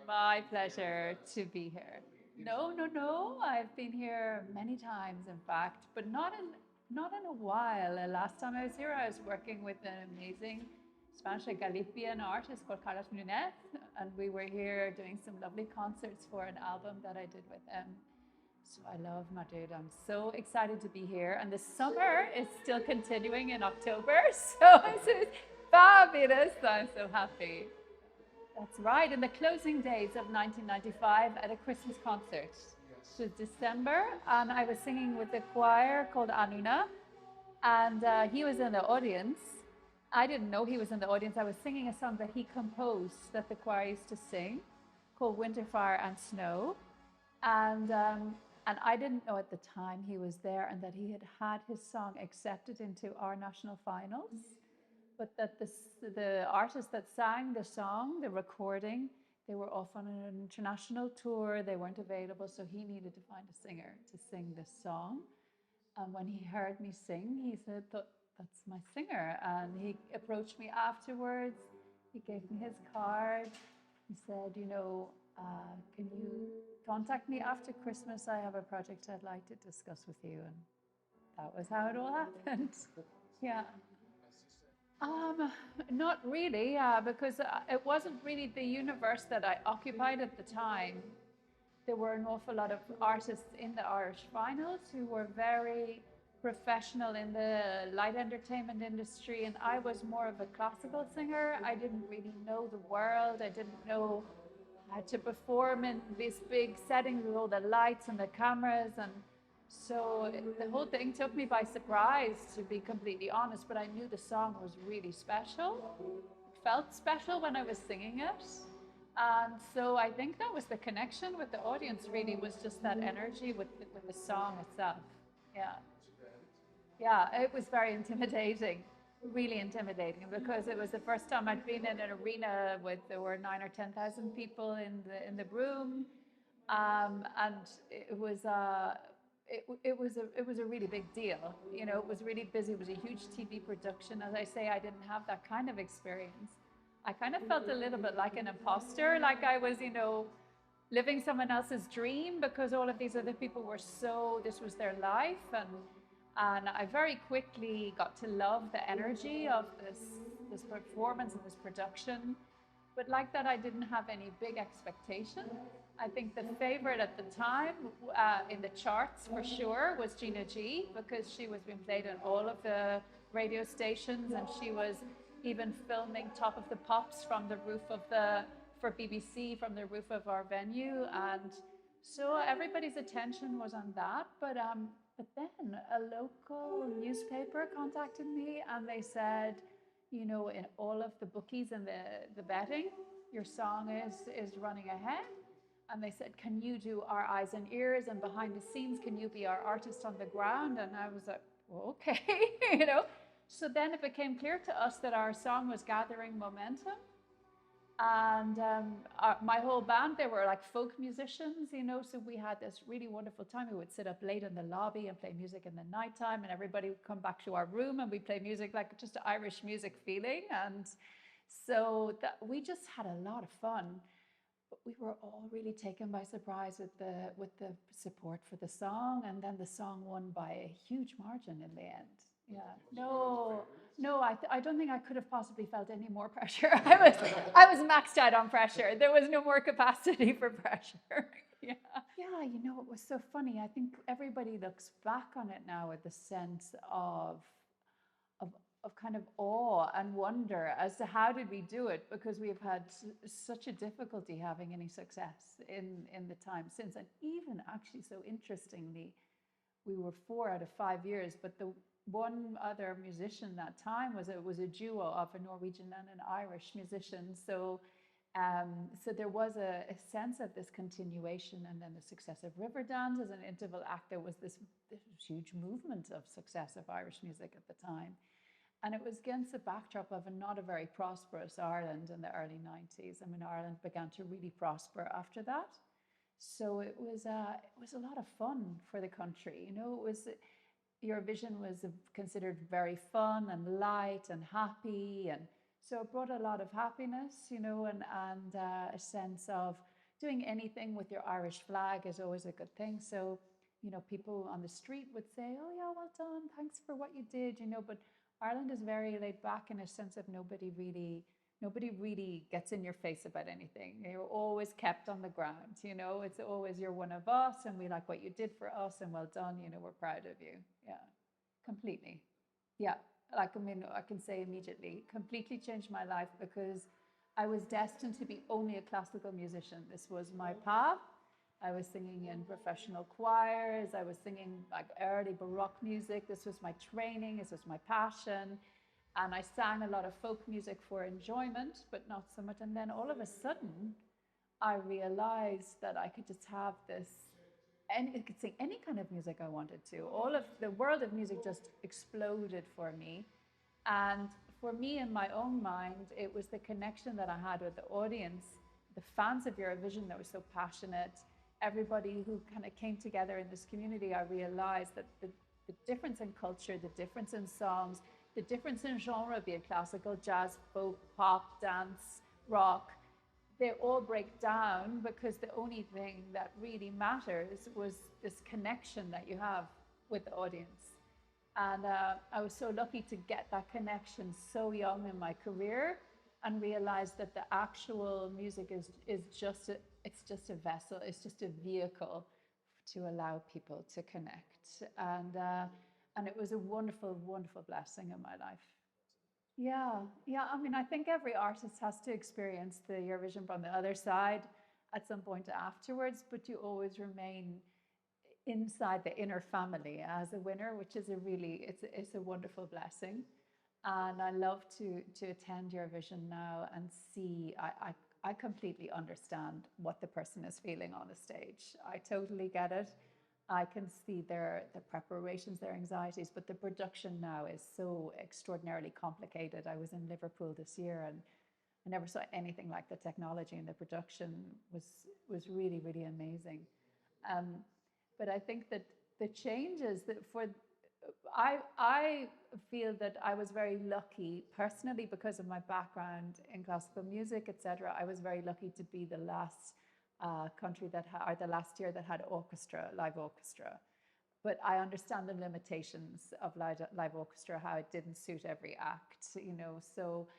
My pleasure to be here. No, no, no. I've been here many times, in fact, but not in a while. Last time I was here, I was working with an amazing Spanish and Galician artist called Carlos Nunez, and we were here doing some lovely concerts for an album that I did with them. So I love Madrid. I'm so excited to be here, and the summer is still continuing in October. So it's fabulous. I'm so happy. That's right, in the closing days of 1995 at a Christmas concert. It was December, and I was singing with a choir called Anuna, and he was in the audience. I didn't know he was in the audience. I was singing a song that he composed that the choir used to sing called Winter, Fire and Snow. And I didn't know at the time he was there and that he had had his song accepted into our national finals. But that the artists that sang the song, the recording, they were off on an international tour. They weren't available, so he needed to find a singer to sing this song. And when he heard me sing, he said, "That's my singer." And he approached me afterwards. He gave me his card. He said, "Can you contact me after Christmas? I have a project I'd like to discuss with you." And that was how it all happened. Yeah. Not really, because it wasn't really the universe that I occupied at the time. There were an awful lot of artists in the Irish finals who were very professional in the light entertainment industry, and I was more of a classical singer. I didn't really know the world. I didn't know how to perform in these big settings with all the lights and the cameras, and so the whole thing took me by surprise, to be completely honest, but I knew the song was really special. It felt special when I was singing it. And so I think that was the connection with the audience, really, was just that energy with the song itself. Yeah. Yeah, it was very intimidating, really intimidating, because it was the first time I'd been in an arena there were 9 or 10,000 people in the room. And it was a really big deal. It was really busy. It was a huge TV production. As I say, I didn't have that kind of experience. I kind of felt a little bit like an imposter, like I was, living someone else's dream, because all of these other people were this was their life. And I very quickly got to love the energy of this performance and this production. But like that, I didn't have any big expectation. I think the favorite at the time in the charts for sure was Gina G, because she was being played on all of the radio stations, and she was even filming Top of the Pops from the roof for BBC, from the roof of our venue. And so everybody's attention was on that. But then a local newspaper contacted me, and they said, in all of the bookies and the betting, your song is running ahead. And they said, "Can you do our eyes and ears, and behind the scenes, can you be our artist on the ground?" And I was like, well, okay, So then it became clear to us that our song was gathering momentum. And my whole band, they were like folk musicians, so we had this really wonderful time. We would sit up late in the lobby and play music in the nighttime, and everybody would come back to our room and we'd play music, like just Irish music feeling. And so we just had a lot of fun. But we were all really taken by surprise with the support for the song, and then the song won by a huge margin in the end. Yeah. No, I don't think I could have possibly felt any more pressure. I was maxed out on pressure. There was no more capacity for pressure. Yeah. Yeah, it was so funny. I think everybody looks back on it now with the sense of kind of awe and wonder as to how did we do it, because we've had such a difficulty having any success in the time since. And even actually, so interestingly, we were 4 out of 5 years, but the one other musician that time was a duo of a Norwegian and an Irish musician. So there was a sense of this continuation, and then the success of Riverdance as an interval act. There was this huge movement of success of Irish music at the time. And it was against the backdrop of not a very prosperous Ireland in the early 90s. I mean, Ireland began to really prosper after that. So it was a lot of fun for the country. Eurovision was considered very fun and light and happy. And so it brought a lot of happiness, and a sense of doing anything with your Irish flag is always a good thing. So, you know, people on the street would say, oh yeah, well done, thanks for what you did, you know, but Ireland is very laid back in a sense of nobody really gets in your face about anything. You're always kept on the ground, you know, it's always you're one of us and we like what you did for us and well done, you know, we're proud of you. Yeah, completely. Yeah, like, I mean, I can say immediately, completely changed my life because I was destined to be only a classical musician. This was my path. I was singing in professional choirs. I was singing like early Baroque music. This was my training. This was my passion. And I sang a lot of folk music for enjoyment, but not so much. And then all of a sudden, I realized that I could just have this, and I could sing any kind of music I wanted to. All of the world of music just exploded for me. And for me, in my own mind, it was the connection that I had with the audience, the fans of Eurovision that were so passionate, everybody who kind of came together in this community. I realized that the difference in culture, the difference in songs, the difference in genre, be it classical, jazz, folk, pop, dance, rock, they all break down because the only thing that really matters was this connection that you have with the audience. And I was so lucky to get that connection so young in my career and realize that the actual music is just it's just a vessel, it's just a vehicle to allow people to connect. And it was a wonderful, wonderful blessing in my life. Yeah, yeah. I mean, I think every artist has to experience the Eurovision from the other side at some point afterwards, but you always remain inside the inner family as a winner, which is it's a wonderful blessing. And I love to attend Eurovision now and see, I completely understand what the person is feeling on the stage. I totally get it. I can see their preparations, their anxieties, but the production now is so extraordinarily complicated. I was in Liverpool this year and I never saw anything like the technology, and the production was really, really amazing. But I think that the changes that I feel that I was very lucky personally because of my background in classical music, etc. I was very lucky to be the last country or the last year that had live orchestra. But I understand the limitations of live orchestra, how it didn't suit every act, you know. So,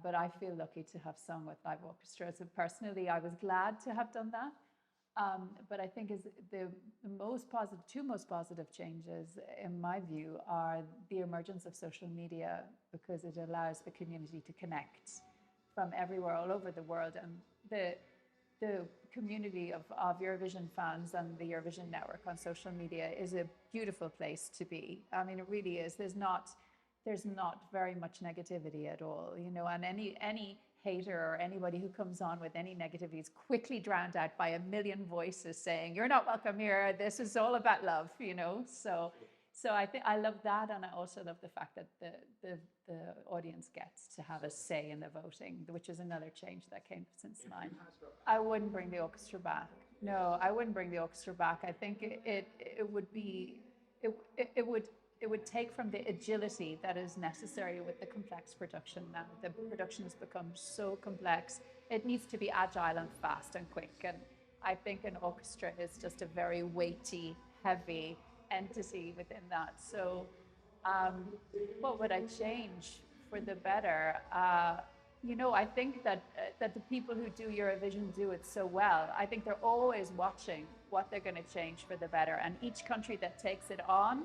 but I feel lucky to have sung with live orchestra. So personally, I was glad to have done that. But I think two most positive changes, in my view, are the emergence of social media, because it allows the community to connect from everywhere, all over the world. And the community of Eurovision fans and the Eurovision network on social media is a beautiful place to be. I mean, it really is. There's not very much negativity at all, you know, and any hater or anybody who comes on with any negativity is quickly drowned out by a million voices saying, you're not welcome here, this is all about love, you know. So I think I love that, and I also love the fact that the audience gets to have a say in the voting, which is another change that came since mine. I wouldn't bring the orchestra back. No, I wouldn't bring the orchestra back. I think it would take from the agility that is necessary with the complex production now. The production has become so complex. It needs to be agile and fast and quick. And I think an orchestra is just a very weighty, heavy entity within that. So what would I change for the better? You know, I think that the people who do Eurovision do it so well. I think they're always watching what they're going to change for the better. And each country that takes it on,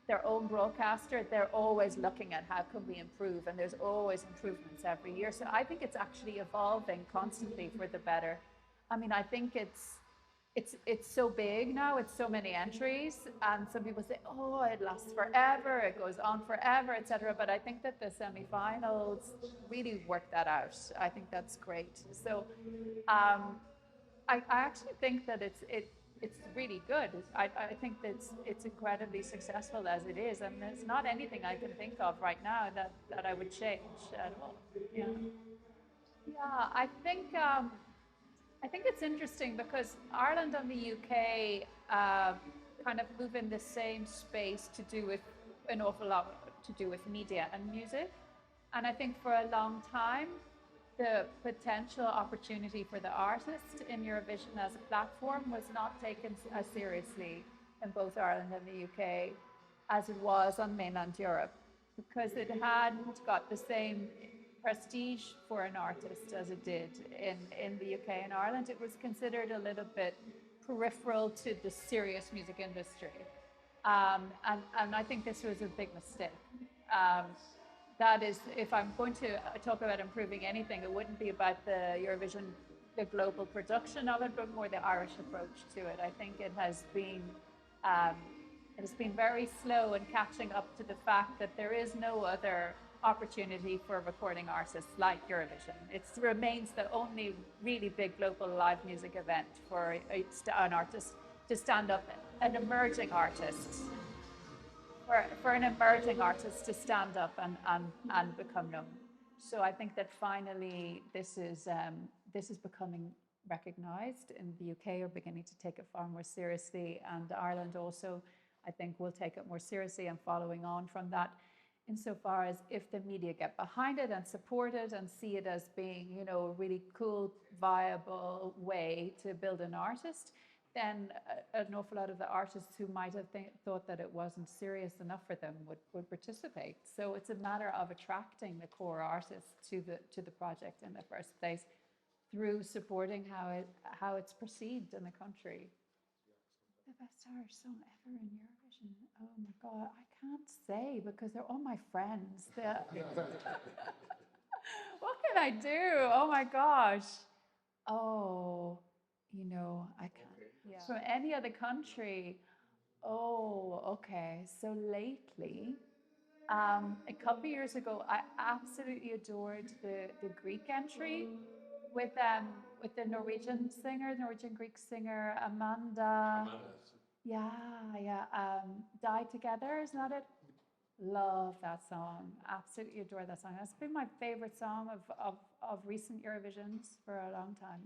their own broadcaster, they're always looking at how can we improve, and there's always improvements every year. So I think it's actually evolving constantly for the better. I mean, I think it's so big now, it's so many entries, and some people say, oh, it lasts forever, it goes on forever, etc. But I think that the semi-finals really work that out. I think that's great. So I actually think that it's really good. I think that it's incredibly successful as it is, and there's not anything I can think of right now that I would change at all. Yeah, yeah. I think it's interesting because Ireland and the UK kind of move in the same space to do with an awful lot to do with media and music, and I think for a long time the potential opportunity for the artist in Eurovision as a platform was not taken as seriously in both Ireland and the UK as it was on mainland Europe, because it hadn't got the same prestige for an artist as it did in the UK and Ireland. It was considered a little bit peripheral to the serious music industry. And I think this was a big mistake. That is, if I'm going to talk about improving anything, it wouldn't be about the Eurovision, the global production of it, but more the Irish approach to it. I think it has been very slow in catching up to the fact that there is no other opportunity for recording artists like Eurovision. It remains the only really big global live music event for an artist to stand up, an emerging artist. For an emerging artist to stand up and become known. So I think that finally this is becoming recognised, in the UK are beginning to take it far more seriously, and Ireland also, I think, will take it more seriously, and following on from that, insofar as if the media get behind it and support it and see it as being, you know, a really cool, viable way to build an artist, then an awful lot of the artists who might have thought that it wasn't serious enough for them would participate. So it's a matter of attracting the core artists to the project in the first place through supporting how it's perceived in the country. The best Irish song ever in Eurovision. Oh my God, I can't say because they're all my friends. What can I do? Oh my gosh. Oh, you know, I can't. Yeah. From any other country. Oh, okay. So lately, a couple of years ago, I absolutely adored the Greek entry with the Norwegian Greek singer Amanda. Yeah. Die Together, isn't that it? Love that song. Absolutely adore that song. That's been my favorite song of recent Eurovisions for a long time.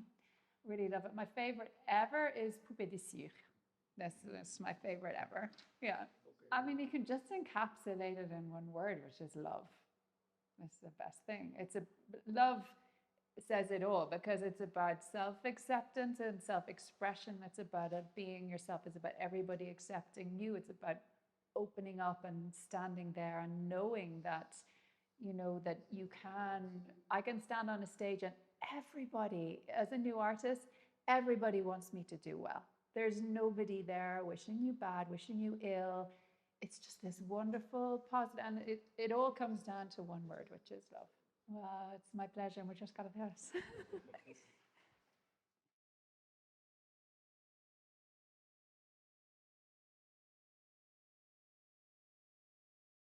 Really love it. My favorite ever is Poupée de Cire. That's my favorite ever. Yeah. I mean, you can just encapsulate it in one word, which is love. That's the best thing. Love says it all, because it's about self-acceptance and self-expression. It's about it being yourself. It's about everybody accepting you. It's about opening up and standing there and knowing that, you know, that I can stand on a stage and everybody, as a new artist, everybody wants me to do well. There's nobody there wishing you bad, wishing you ill. It's just this wonderful, positive, and it all comes down to one word, which is love. Well, it's my pleasure, and we just got to do this.